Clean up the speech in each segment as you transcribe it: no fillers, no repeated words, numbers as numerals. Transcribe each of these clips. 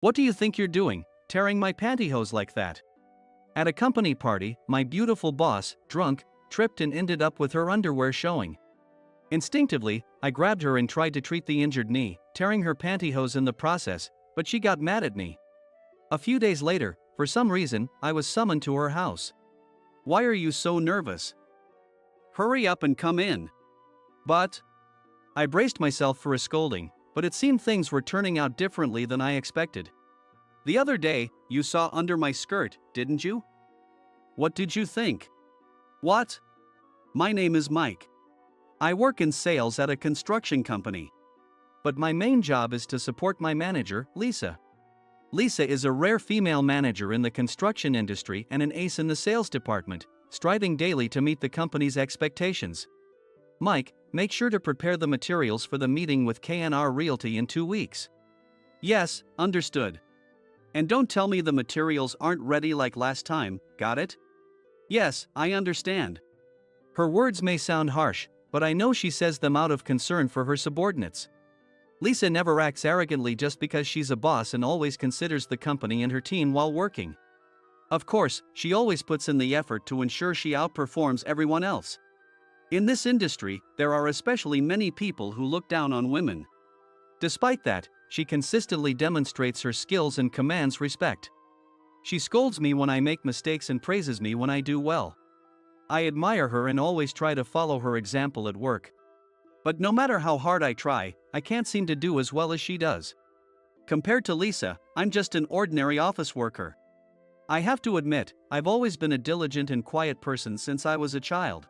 What do you think you're doing, tearing my pantyhose like that? At a company party, my beautiful boss, drunk, tripped and ended up with her underwear showing. Instinctively, I grabbed her and tried to treat the injured knee, tearing her pantyhose in the process, but she got mad at me. A few days later, for some reason, I was summoned to her house. Why are you so nervous? Hurry up and come in. But I braced myself for a scolding, but it seemed things were turning out differently than I expected. The other day, you saw under my skirt, didn't you? What did you think? What? My name is Mike. I work in sales at a construction company. But my main job is to support my manager, Lisa. Lisa is a rare female manager in the construction industry and an ace in the sales department, striving daily to meet the company's expectations. Mike, make sure to prepare the materials for the meeting with KNR Realty in 2 weeks. Yes, understood. And don't tell me the materials aren't ready like last time, got it? Yes, I understand. Her words may sound harsh, but I know she says them out of concern for her subordinates. Lisa never acts arrogantly just because she's a boss and always considers the company and her team while working. Of course, she always puts in the effort to ensure she outperforms everyone else. In this industry, there are especially many people who look down on women. Despite that, she consistently demonstrates her skills and commands respect. She scolds me when I make mistakes and praises me when I do well. I admire her and always try to follow her example at work. But no matter how hard I try, I can't seem to do as well as she does. Compared to Lisa, I'm just an ordinary office worker. I have to admit, I've always been a diligent and quiet person since I was a child.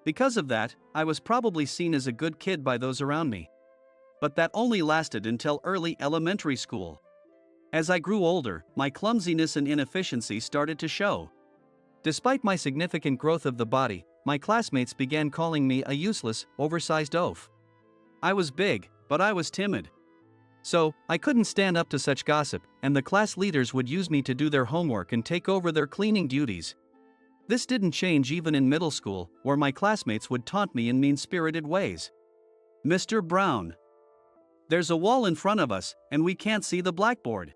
Because of that, I was probably seen as a good kid by those around me. But that only lasted until early elementary school. As I grew older, my clumsiness and inefficiency started to show. Despite my significant growth of the body, my classmates began calling me a useless, oversized oaf. I was big, but I was timid. So, I couldn't stand up to such gossip, and the class leaders would use me to do their homework and take over their cleaning duties. This didn't change even in middle school, where my classmates would taunt me in mean-spirited ways. Mr. Brown. There's a wall in front of us, and we can't see the blackboard.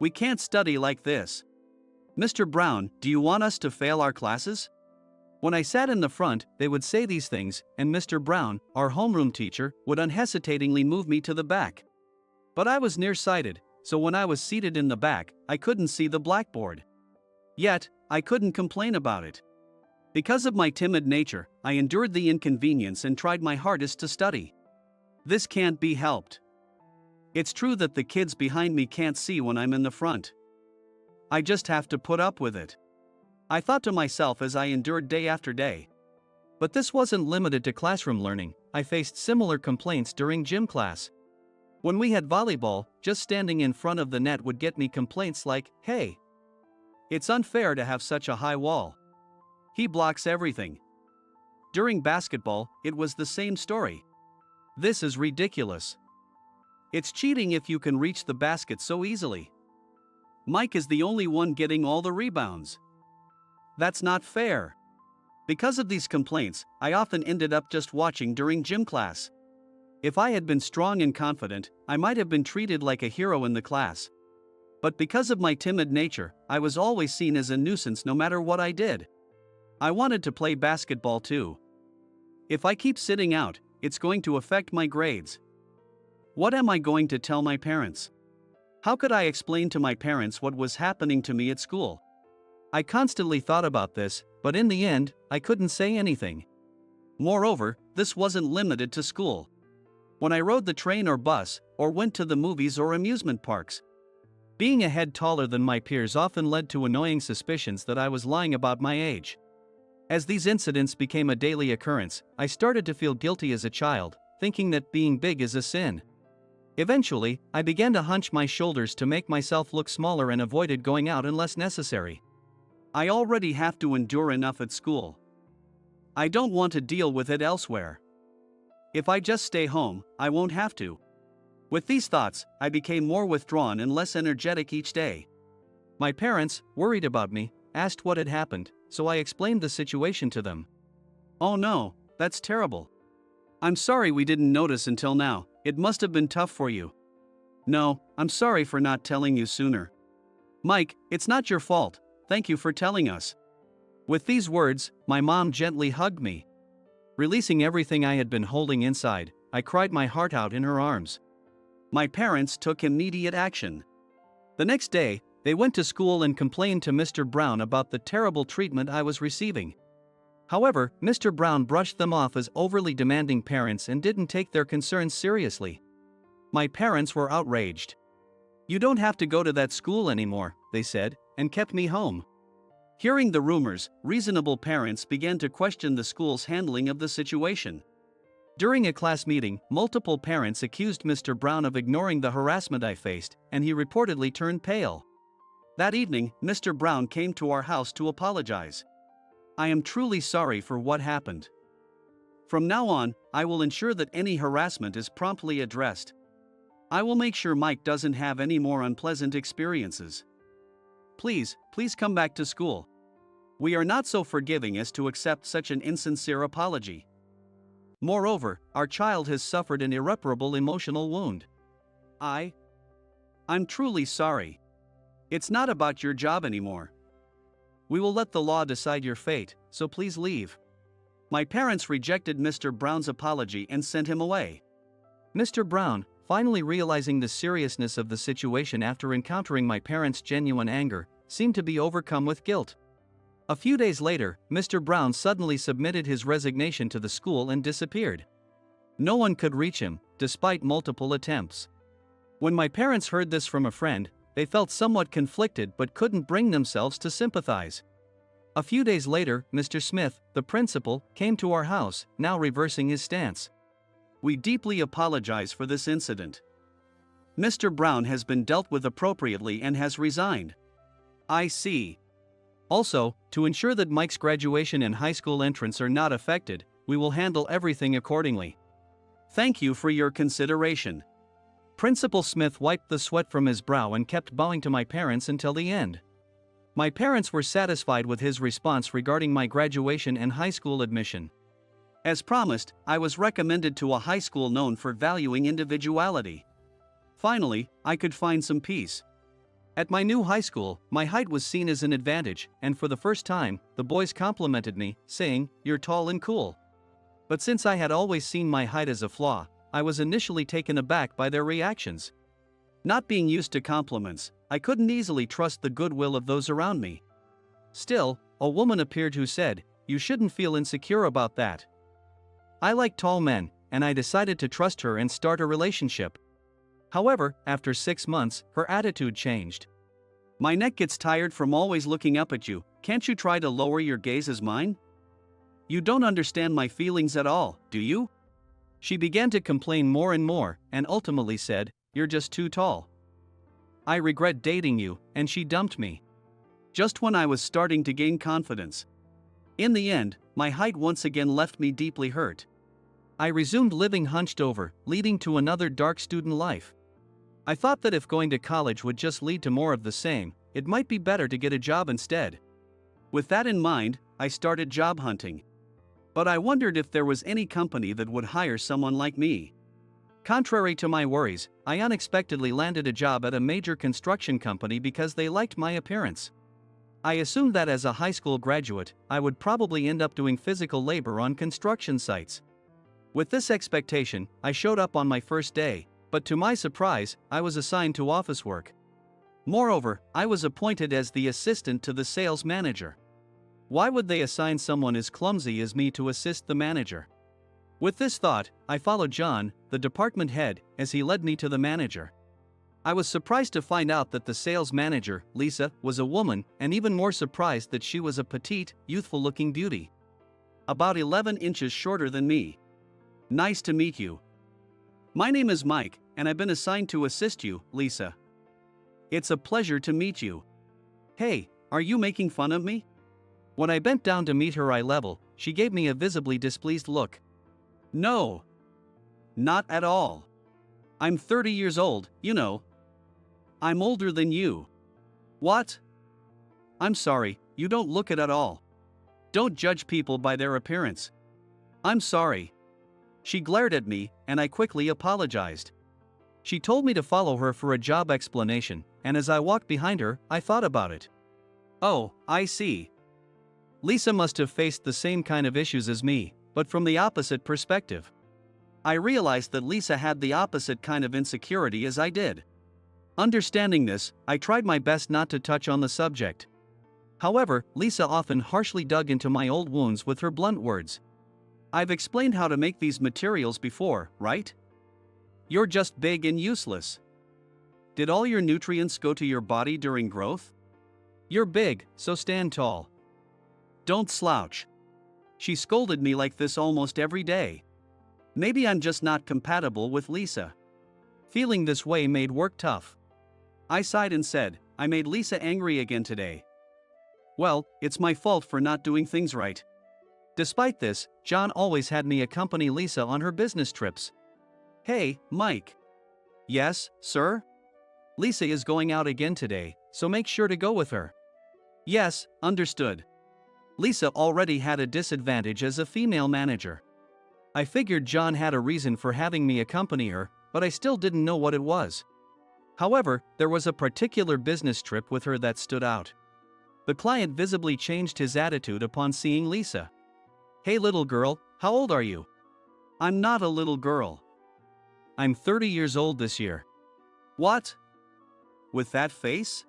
We can't study like this. Mr. Brown, do you want us to fail our classes? When I sat in the front, they would say these things, and Mr. Brown, our homeroom teacher, would unhesitatingly move me to the back. But I was nearsighted, so when I was seated in the back, I couldn't see the blackboard. Yet, I couldn't complain about it. Because of my timid nature, I endured the inconvenience and tried my hardest to study. This can't be helped. It's true that the kids behind me can't see when I'm in the front. I just have to put up with it. I thought to myself as I endured day after day. But this wasn't limited to classroom learning. I faced similar complaints during gym class. When we had volleyball, just standing in front of the net would get me complaints like, "Hey, it's unfair to have such a high wall. He blocks everything." During basketball, it was the same story. "This is ridiculous. It's cheating if you can reach the basket so easily. Mike is the only one getting all the rebounds. That's not fair." Because of these complaints, I often ended up just watching during gym class. If I had been strong and confident, I might have been treated like a hero in the class. But because of my timid nature, I was always seen as a nuisance no matter what I did. I wanted to play basketball too. If I keep sitting out, it's going to affect my grades. What am I going to tell my parents? How could I explain to my parents what was happening to me at school? I constantly thought about this, but in the end, I couldn't say anything. Moreover, this wasn't limited to school. When I rode the train or bus, or went to the movies or amusement parks, being a head taller than my peers often led to annoying suspicions that I was lying about my age. As these incidents became a daily occurrence, I started to feel guilty as a child, thinking that being big is a sin. Eventually, I began to hunch my shoulders to make myself look smaller and avoided going out unless necessary. I already have to endure enough at school. I don't want to deal with it elsewhere. If I just stay home, I won't have to. With these thoughts, I became more withdrawn and less energetic each day. My parents, worried about me, asked what had happened, so I explained the situation to them. "Oh no, that's terrible. I'm sorry we didn't notice until now, it must have been tough for you." No, I'm sorry for not telling you sooner. Mike, it's not your fault, thank you for telling us. With these words, my mom gently hugged me. Releasing everything I had been holding inside, I cried my heart out in her arms. My parents took immediate action. The next day, they went to school and complained to Mr. Brown about the terrible treatment I was receiving. However, Mr. Brown brushed them off as overly demanding parents and didn't take their concerns seriously. My parents were outraged. "You don't have to go to that school anymore," they said, and kept me home. Hearing the rumors, reasonable parents began to question the school's handling of the situation. During a class meeting, multiple parents accused Mr. Brown of ignoring the harassment I faced, and he reportedly turned pale. That evening, Mr. Brown came to our house to apologize. "I am truly sorry for what happened. From now on, I will ensure that any harassment is promptly addressed. I will make sure Mike doesn't have any more unpleasant experiences. Please come back to school. We are not so forgiving as to accept such an insincere apology. Moreover, our child has suffered an irreparable emotional wound. I'm truly sorry. It's not about your job anymore. We will let the law decide your fate, so please leave." My parents rejected Mr. Brown's apology and sent him away. Mr. Brown, finally realizing the seriousness of the situation after encountering my parents' genuine anger, seemed to be overcome with guilt. A few days later, Mr. Brown suddenly submitted his resignation to the school and disappeared. No one could reach him, despite multiple attempts. When my parents heard this from a friend, they felt somewhat conflicted but couldn't bring themselves to sympathize. A few days later, Mr. Smith, the principal, came to our house, now reversing his stance. "We deeply apologize for this incident. Mr. Brown has been dealt with appropriately and has resigned." I see. Also, to ensure that Mike's graduation and high school entrance are not affected, we will handle everything accordingly. Thank you for your consideration. Principal Smith wiped the sweat from his brow and kept bowing to my parents until the end. My parents were satisfied with his response regarding my graduation and high school admission. As promised, I was recommended to a high school known for valuing individuality. Finally, I could find some peace. At my new high school, my height was seen as an advantage, and for the first time, the boys complimented me, saying, "You're tall and cool." But since I had always seen my height as a flaw, I was initially taken aback by their reactions. Not being used to compliments, I couldn't easily trust the goodwill of those around me. Still, a woman appeared who said, "You shouldn't feel insecure about that." I like tall men, and I decided to trust her and start a relationship. However, after 6 months, her attitude changed. "My neck gets tired from always looking up at you, can't you try to lower your gaze as mine? You don't understand my feelings at all, do you?" She began to complain more and more, and ultimately said, "You're just too tall. I regret dating you," and she dumped me. Just when I was starting to gain confidence. In the end, my height once again left me deeply hurt. I resumed living hunched over, leading to another dark student life. I thought that if going to college would just lead to more of the same, it might be better to get a job instead. With that in mind, I started job hunting. But I wondered if there was any company that would hire someone like me. Contrary to my worries, I unexpectedly landed a job at a major construction company because they liked my appearance. I assumed that as a high school graduate, I would probably end up doing physical labor on construction sites. With this expectation, I showed up on my first day, but to my surprise, I was assigned to office work. Moreover, I was appointed as the assistant to the sales manager. Why would they assign someone as clumsy as me to assist the manager? With this thought, I followed John, the department head, as he led me to the manager. I was surprised to find out that the sales manager, Lisa, was a woman, and even more surprised that she was a petite, youthful-looking beauty. About 11 inches shorter than me. "Nice to meet you. My name is Mike, and I've been assigned to assist you, Lisa." "It's a pleasure to meet you." "Hey, are you making fun of me?" When I bent down to meet her eye level, she gave me a visibly displeased look. "No. Not at all. I'm 30 years old, you know. I'm older than you." "What?" "I'm sorry, you don't look it at all. Don't judge people by their appearance." "I'm sorry." She glared at me, and I quickly apologized. She told me to follow her for a job explanation, and as I walked behind her, I thought about it. Oh, I see. Lisa must have faced the same kind of issues as me, but from the opposite perspective. I realized that Lisa had the opposite kind of insecurity as I did. Understanding this, I tried my best not to touch on the subject. However, Lisa often harshly dug into my old wounds with her blunt words. I've explained how to make these materials before, right? You're just big and useless. Did all your nutrients go to your body during growth? You're big, so stand tall. Don't slouch. She scolded me like this almost every day. Maybe I'm just not compatible with Lisa. Feeling this way made work tough. I sighed and said, I made Lisa angry again today. Well, it's my fault for not doing things right. Despite this, John always had me accompany Lisa on her business trips. Hey, Mike. Yes, sir? Lisa is going out again today, so make sure to go with her. Yes, understood. Lisa already had a disadvantage as a female manager. I figured John had a reason for having me accompany her, but I still didn't know what it was. However, there was a particular business trip with her that stood out. The client visibly changed his attitude upon seeing Lisa. Hey little girl, how old are you? I'm not a little girl. I'm 30 years old this year. What? With that face?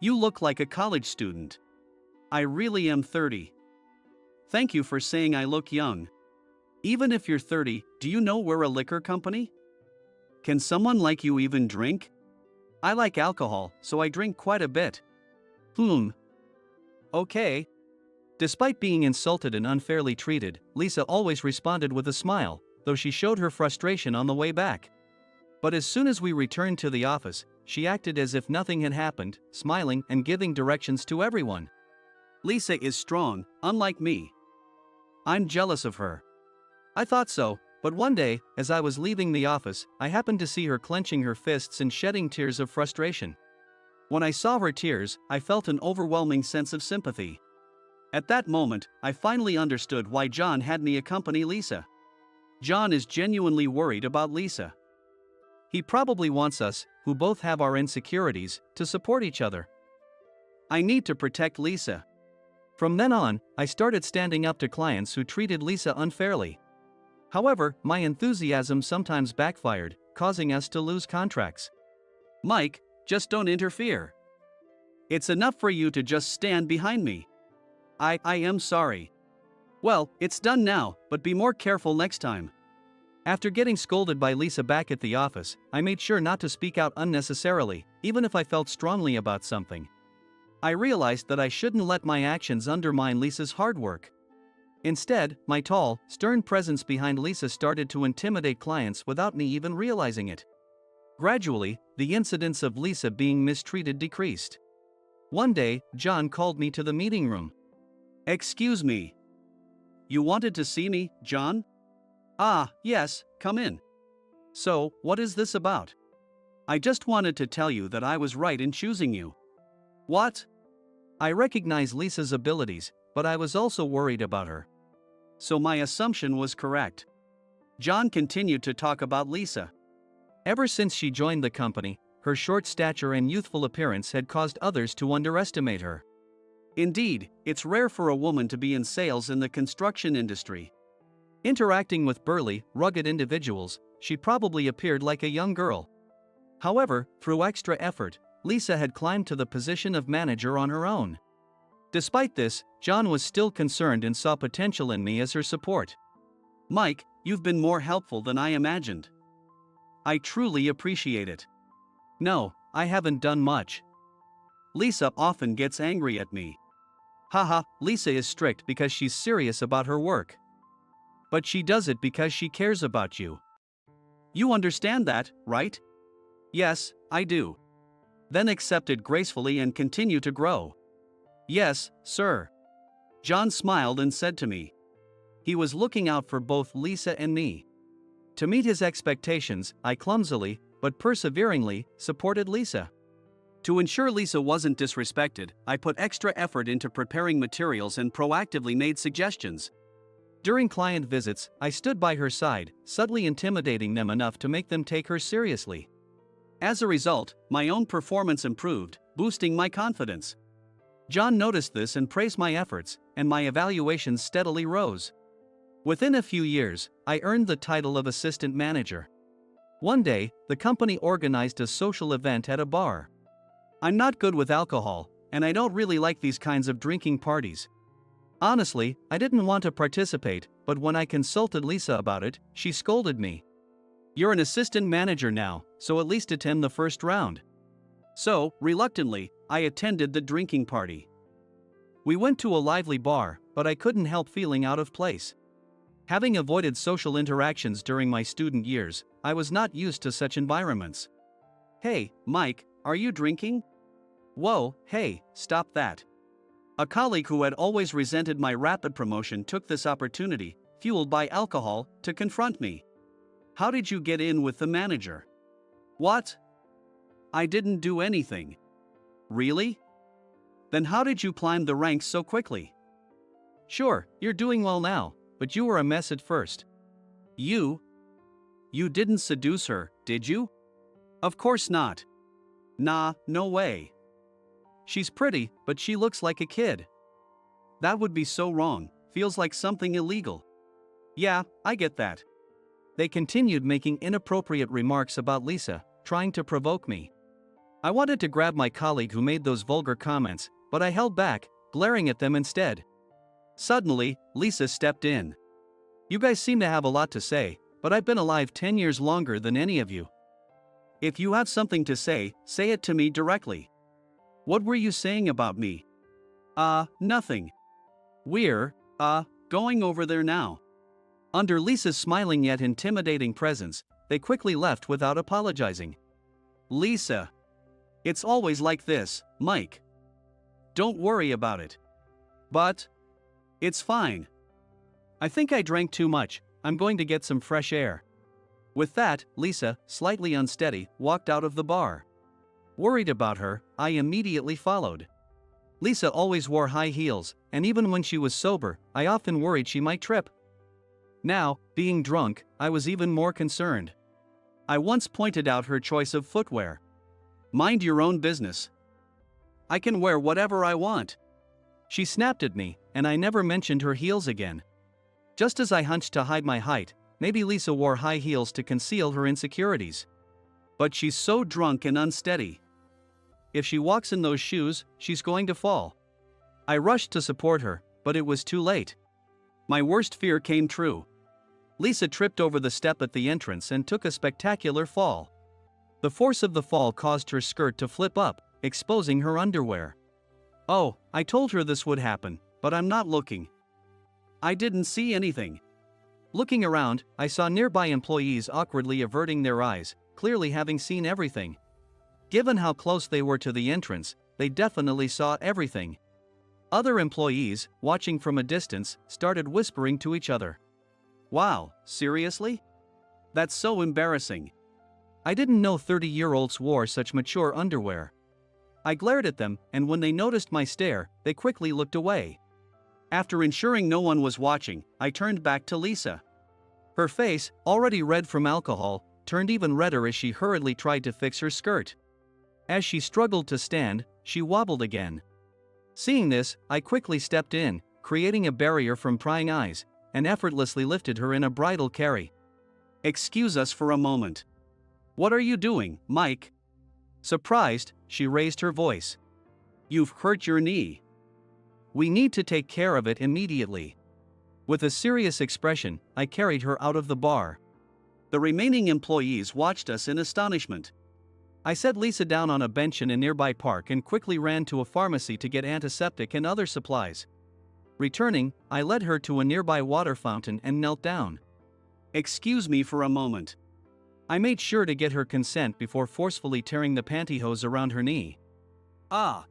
You look like a college student. I really am 30. Thank you for saying I look young. Even if you're 30, do you know we're a liquor company? Can someone like you even drink? I like alcohol, so I drink quite a bit. Okay. Despite being insulted and unfairly treated, Lisa always responded with a smile, though she showed her frustration on the way back. But as soon as we returned to the office, she acted as if nothing had happened, smiling and giving directions to everyone. Lisa is strong, unlike me. I'm jealous of her. I thought so, but one day, as I was leaving the office, I happened to see her clenching her fists and shedding tears of frustration. When I saw her tears, I felt an overwhelming sense of sympathy. At that moment, I finally understood why John had me accompany Lisa. John is genuinely worried about Lisa. He probably wants us, who both have our insecurities, to support each other. I need to protect Lisa. From then on, I started standing up to clients who treated Lisa unfairly. However, my enthusiasm sometimes backfired, causing us to lose contracts. Mike, just don't interfere. It's enough for you to just stand behind me. I am sorry. Well, it's done now, but be more careful next time. After getting scolded by Lisa back at the office, I made sure not to speak out unnecessarily, even if I felt strongly about something. I realized that I shouldn't let my actions undermine Lisa's hard work. Instead, my tall, stern presence behind Lisa started to intimidate clients without me even realizing it. Gradually, the incidence of Lisa being mistreated decreased. One day, John called me to the meeting room. Excuse me. You wanted to see me, John? Ah, yes, come in. So, what is this about? I just wanted to tell you that I was right in choosing you. What? I recognize Lisa's abilities, but I was also worried about her. So my assumption was correct. John continued to talk about Lisa. Ever since she joined the company, her short stature and youthful appearance had caused others to underestimate her. Indeed, it's rare for a woman to be in sales in the construction industry. Interacting with burly, rugged individuals, she probably appeared like a young girl. However, through extra effort, Lisa had climbed to the position of manager on her own. Despite this, John was still concerned and saw potential in me as her support. Mike, you've been more helpful than I imagined. I truly appreciate it. No, I haven't done much. Lisa often gets angry at me. Haha, Lisa is strict because she's serious about her work. But she does it because she cares about you. You understand that, right? Yes, I do. Then accept it gracefully and continue to grow. Yes, sir. John smiled and said to me. He was looking out for both Lisa and me. To meet his expectations, I clumsily, but perseveringly, supported Lisa. To ensure Lisa wasn't disrespected, I put extra effort into preparing materials and proactively made suggestions. During client visits, I stood by her side, subtly intimidating them enough to make them take her seriously. As a result, my own performance improved, boosting my confidence. John noticed this and praised my efforts, and my evaluations steadily rose. Within a few years, I earned the title of assistant manager. One day, the company organized a social event at a bar. I'm not good with alcohol, and I don't really like these kinds of drinking parties. Honestly, I didn't want to participate, but when I consulted Lisa about it, she scolded me. "You're an assistant manager now, so at least attend the first round." So, reluctantly, I attended the drinking party. We went to a lively bar, but I couldn't help feeling out of place. Having avoided social interactions during my student years, I was not used to such environments. "Hey, Mike, are you drinking?" "Whoa, hey, stop that." A colleague who had always resented my rapid promotion took this opportunity, fueled by alcohol, to confront me. "How did you get in with the manager?" "What? I didn't do anything." "Really? Then how did you climb the ranks so quickly?" "Sure, you're doing well now, but you were a mess at first." You didn't seduce her, did you?" "Of course not." "Nah, no way. She's pretty, but she looks like a kid." "That would be so wrong, feels like something illegal." "Yeah, I get that." They continued making inappropriate remarks about Lisa, trying to provoke me. I wanted to grab my colleague who made those vulgar comments, but I held back, glaring at them instead. Suddenly, Lisa stepped in. "You guys seem to have a lot to say, but I've been alive 10 years longer than any of you. If you have something to say it to me directly." "What were you saying about me?" Nothing. We're, going over there now." Under Lisa's smiling yet intimidating presence, they quickly left without apologizing. "Lisa. It's always like this, Mike. Don't worry about it." "But it's fine. I think I drank too much, I'm going to get some fresh air." With that, Lisa, slightly unsteady, walked out of the bar. Worried about her, I immediately followed. Lisa always wore high heels, and even when she was sober, I often worried she might trip. Now, being drunk, I was even more concerned. I once pointed out her choice of footwear. "Mind your own business. I can wear whatever I want." She snapped at me, and I never mentioned her heels again. Just as I hunched to hide my height, maybe Lisa wore high heels to conceal her insecurities. But she's so drunk and unsteady. If she walks in those shoes, she's going to fall. I rushed to support her, but it was too late. My worst fear came true. Lisa tripped over the step at the entrance and took a spectacular fall. The force of the fall caused her skirt to flip up, exposing her underwear. "Oh, I told her this would happen, but I'm not looking." I didn't see anything. Looking around, I saw nearby employees awkwardly averting their eyes, clearly having seen everything. Given how close they were to the entrance, they definitely saw everything. Other employees, watching from a distance, started whispering to each other. "Wow, seriously? That's so embarrassing." I didn't know 30-year-olds wore such mature underwear. I glared at them, and when they noticed my stare, they quickly looked away. After ensuring no one was watching, I turned back to Lisa. Her face, already red from alcohol, turned even redder as she hurriedly tried to fix her skirt. As she struggled to stand, she wobbled again. Seeing this, I quickly stepped in, creating a barrier from prying eyes, and effortlessly lifted her in a bridal carry. "Excuse us for a moment." "What are you doing, Mike?" Surprised, she raised her voice. "You've hurt your knee. We need to take care of it immediately." With a serious expression, I carried her out of the bar. The remaining employees watched us in astonishment. I set Lisa down on a bench in a nearby park and quickly ran to a pharmacy to get antiseptic and other supplies. Returning, I led her to a nearby water fountain and knelt down. "Excuse me for a moment." I made sure to get her consent before forcefully tearing the pantyhose around her knee. "Ah!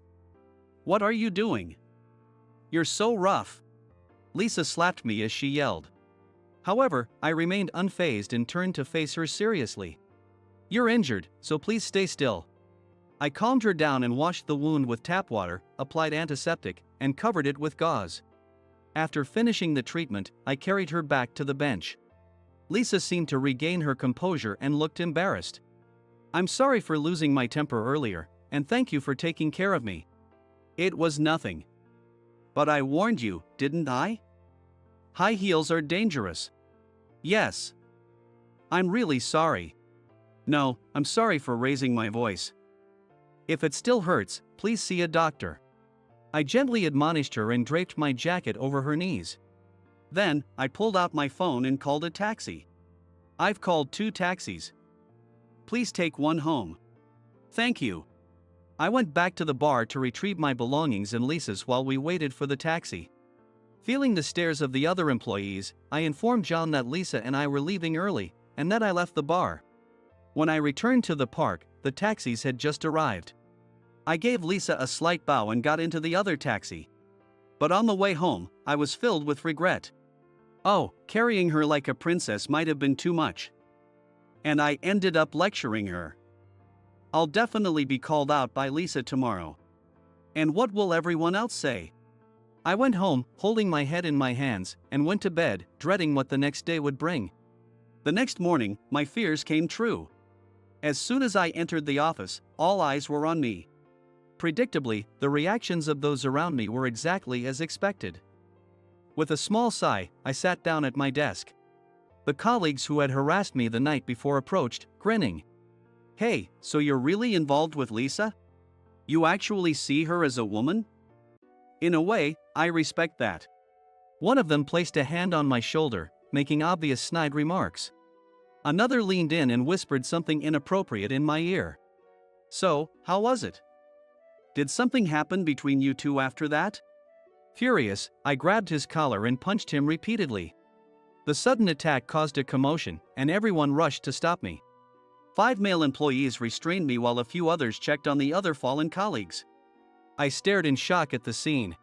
What are you doing? You're so rough." Lisa slapped me as she yelled. However, I remained unfazed and turned to face her seriously. "You're injured, so please stay still." I calmed her down and washed the wound with tap water, applied antiseptic, and covered it with gauze. After finishing the treatment, I carried her back to the bench. Lisa seemed to regain her composure and looked embarrassed. "I'm sorry for losing my temper earlier, and thank you for taking care of me." "It was nothing. But I warned you, didn't I? High heels are dangerous." "Yes. I'm really sorry." "No, I'm sorry for raising my voice. If it still hurts, please see a doctor." I gently admonished her and draped my jacket over her knees. Then, I pulled out my phone and called a taxi. "I've called 2 taxis. Please take one home." "Thank you." I went back to the bar to retrieve my belongings and Lisa's while we waited for the taxi. Feeling the stares of the other employees, I informed John that Lisa and I were leaving early, and that I left the bar. When I returned to the park, the taxis had just arrived. I gave Lisa a slight bow and got into the other taxi. But on the way home, I was filled with regret. Oh, carrying her like a princess might have been too much. And I ended up lecturing her. I'll definitely be called out by Lisa tomorrow. And what will everyone else say? I went home, holding my head in my hands, and went to bed, dreading what the next day would bring. The next morning, my fears came true. As soon as I entered the office, all eyes were on me. Predictably, the reactions of those around me were exactly as expected. With a small sigh, I sat down at my desk. The colleagues who had harassed me the night before approached, grinning. "Hey, so you're really involved with Lisa? You actually see her as a woman?" "In a way, I respect that." One of them placed a hand on my shoulder, making obvious snide remarks. Another leaned in and whispered something inappropriate in my ear. "So, how was it? Did something happen between you two after that?" Furious, I grabbed his collar and punched him repeatedly. The sudden attack caused a commotion, and everyone rushed to stop me. 5 male employees restrained me while a few others checked on the other fallen colleagues. I stared in shock at the scene.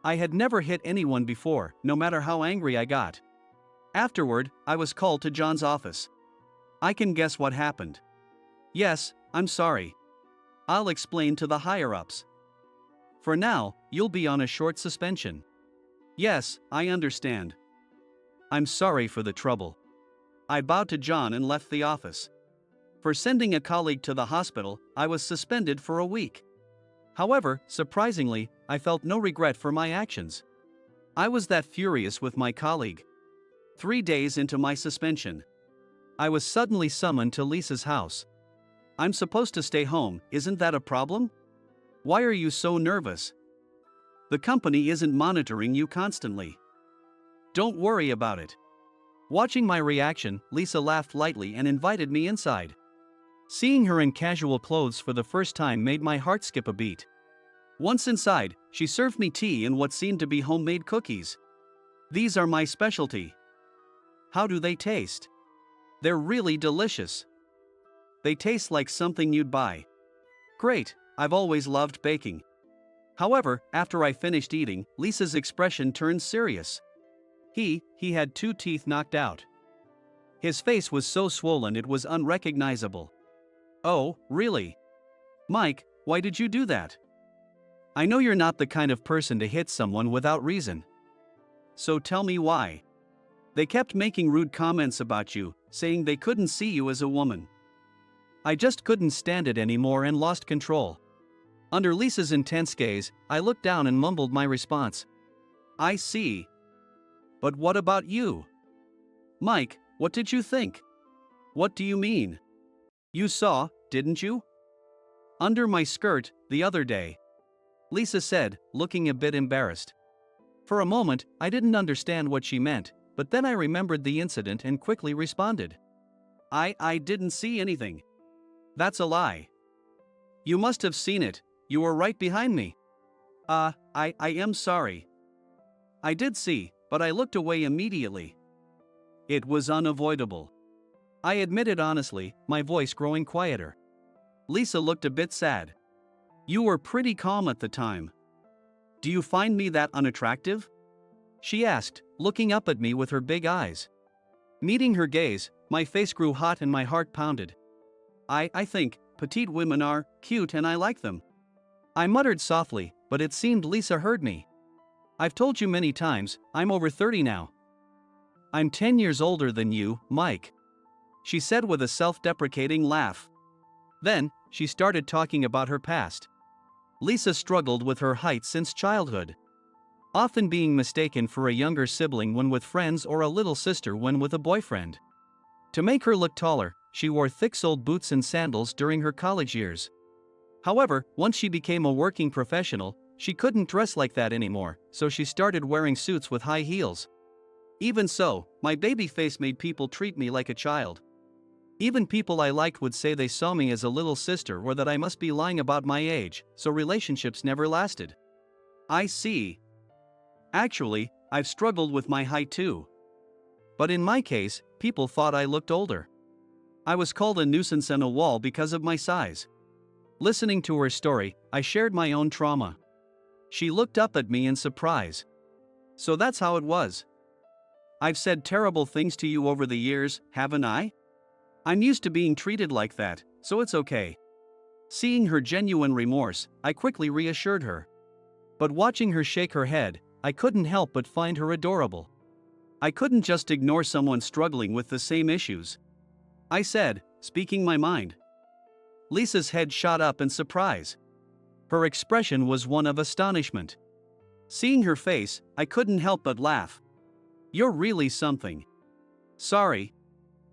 I had never hit anyone before, no matter how angry I got. Afterward, I was called to John's office. "I can guess what happened." "Yes, I'm sorry. I'll explain to the higher-ups. For now, you'll be on a short suspension." "Yes, I understand. I'm sorry for the trouble." I bowed to John and left the office. For sending a colleague to the hospital, I was suspended for a week. However, surprisingly, I felt no regret for my actions. I was that furious with my colleague. 3 days into my suspension, I was suddenly summoned to Lisa's house. "I'm supposed to stay home, isn't that a problem? Why are you so nervous? The company isn't monitoring you constantly. Don't worry about it." Watching my reaction, Lisa laughed lightly and invited me inside. Seeing her in casual clothes for the first time made my heart skip a beat. Once inside, she served me tea and what seemed to be homemade cookies. "These are my specialty." "How do they taste?" "They're really delicious. They taste like something you'd buy." "Great, I've always loved baking." However, after I finished eating, Lisa's expression turned serious. He had 2 teeth knocked out. His face was so swollen it was unrecognizable. "Oh, really? Mike, why did you do that? I know you're not the kind of person to hit someone without reason. So tell me why." "They kept making rude comments about you, saying they couldn't see you as a woman." I just couldn't stand it anymore and lost control. Under Lisa's intense gaze, I looked down and mumbled my response. "I see. But what about you? Mike, what did you think?" "What do you mean?" "You saw, didn't you? Under my skirt, the other day," Lisa said, looking a bit embarrassed. For a moment, I didn't understand what she meant, but then I remembered the incident and quickly responded. I didn't see anything." "That's a lie. You must have seen it, you were right behind me." I am sorry. I did see, but I looked away immediately. It was unavoidable." I admitted honestly, my voice growing quieter. Lisa looked a bit sad. "You were pretty calm at the time. Do you find me that unattractive?" she asked, looking up at me with her big eyes. Meeting her gaze, my face grew hot and my heart pounded. I think petite women are cute and I like them." I muttered softly, but it seemed Lisa heard me. I've told you many times, I'm over 30 now. I'm 10 years older than you, Mike. She said with a self-deprecating laugh. Then, she started talking about her past. Lisa struggled with her height since childhood, often being mistaken for a younger sibling when with friends or a little sister when with a boyfriend. To make her look taller, she wore thick-soled boots and sandals during her college years. However, once she became a working professional, she couldn't dress like that anymore, so she started wearing suits with high heels. Even so, my baby face made people treat me like a child. Even people I liked would say they saw me as a little sister or that I must be lying about my age, so relationships never lasted. I see. Actually, I've struggled with my height too. But in my case, people thought I looked older. I was called a nuisance and a wall because of my size. Listening to her story, I shared my own trauma. She looked up at me in surprise. So that's how it was. I've said terrible things to you over the years, haven't I? I'm used to being treated like that, so it's okay. Seeing her genuine remorse, I quickly reassured her. But watching her shake her head, I couldn't help but find her adorable. I couldn't just ignore someone struggling with the same issues. I said, speaking my mind. Lisa's head shot up in surprise. Her expression was one of astonishment. Seeing her face, I couldn't help but laugh. You're really something. Sorry.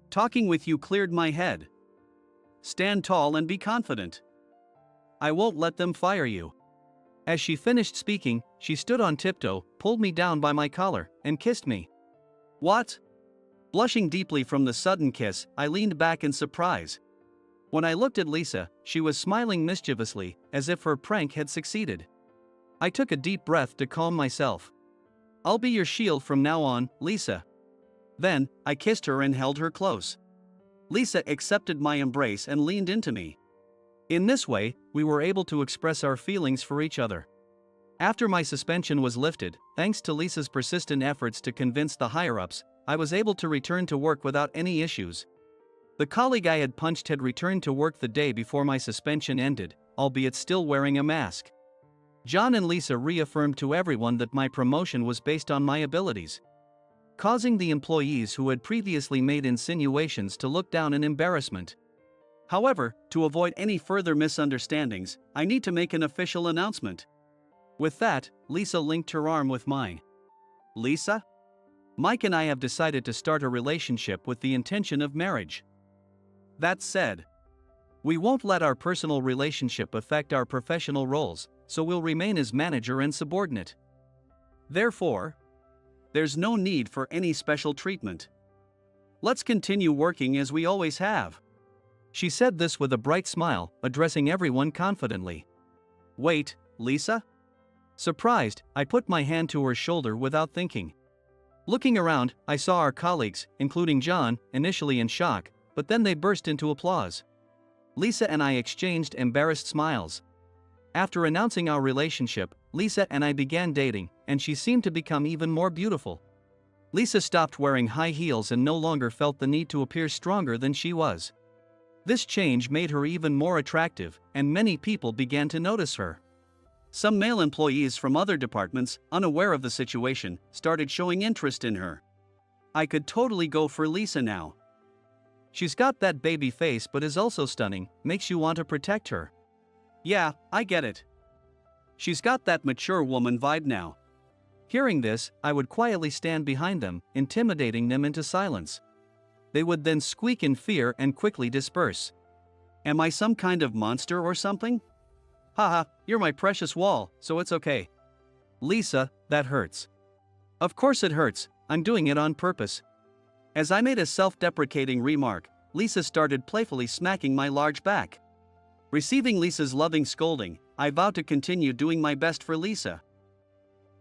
Talking with you cleared my head. Stand tall and be confident. I won't let them fire you. As she finished speaking, she stood on tiptoe, pulled me down by my collar, and kissed me. What? Blushing deeply from the sudden kiss, I leaned back in surprise. When I looked at Lisa, she was smiling mischievously, as if her prank had succeeded. I took a deep breath to calm myself. I'll be your shield from now on, Lisa. Then, I kissed her and held her close. Lisa accepted my embrace and leaned into me. In this way, we were able to express our feelings for each other. After my suspension was lifted, thanks to Lisa's persistent efforts to convince the higher-ups, I was able to return to work without any issues. The colleague I had punched had returned to work the day before my suspension ended, albeit still wearing a mask. John and Lisa reaffirmed to everyone that my promotion was based on my abilities, causing the employees who had previously made insinuations to look down in embarrassment. However, to avoid any further misunderstandings, I need to make an official announcement. With that, Lisa linked her arm with mine. Lisa? Mike and I have decided to start a relationship with the intention of marriage. That said, we won't let our personal relationship affect our professional roles, so we'll remain as manager and subordinate. Therefore, there's no need for any special treatment. Let's continue working as we always have. She said this with a bright smile, addressing everyone confidently. Wait, Lisa? Surprised, I put my hand to her shoulder without thinking. Looking around, I saw our colleagues, including John, initially in shock, but then they burst into applause. Lisa and I exchanged embarrassed smiles. After announcing our relationship, Lisa and I began dating, and she seemed to become even more beautiful. Lisa stopped wearing high heels and no longer felt the need to appear stronger than she was. This change made her even more attractive, and many people began to notice her. Some male employees from other departments, unaware of the situation, started showing interest in her. I could totally go for Lisa now. She's got that baby face but is also stunning, makes you want to protect her. Yeah, I get it. She's got that mature woman vibe now. Hearing this, I would quietly stand behind them, intimidating them into silence. They would then squeak in fear and quickly disperse. Am I some kind of monster or something? Haha, you're my precious wall, so it's okay. Lisa, that hurts. Of course it hurts, I'm doing it on purpose. As I made a self-deprecating remark, Lisa started playfully smacking my large back. Receiving Lisa's loving scolding, I vowed to continue doing my best for Lisa.